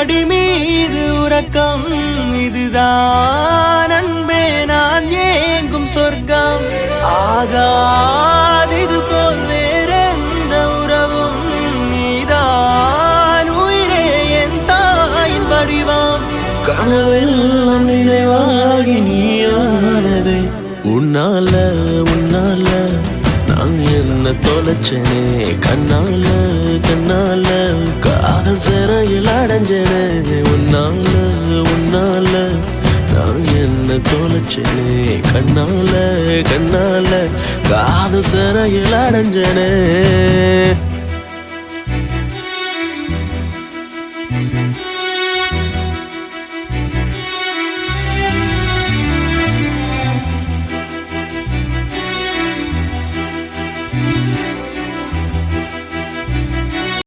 மடி மீது உறக்கம் இதுதான் அன்பே நான் ஏங்கும் சொர்க்கம் ஆகாதிது போல் வேறெந்த உறவும் நீதான் உயிரே என் தாயின் வடிவம் கனவெல்லாம் நினைவாகி நீயானதே உன்னால நான் என்ன தொலைச்சேனே கண்ணால காதல் சிறையில் அடைஞ்சேனே உன்னால நான் என்ன தொலைச்சேனே கண்ணால காதல் சிறையில் அடைஞ்சேனே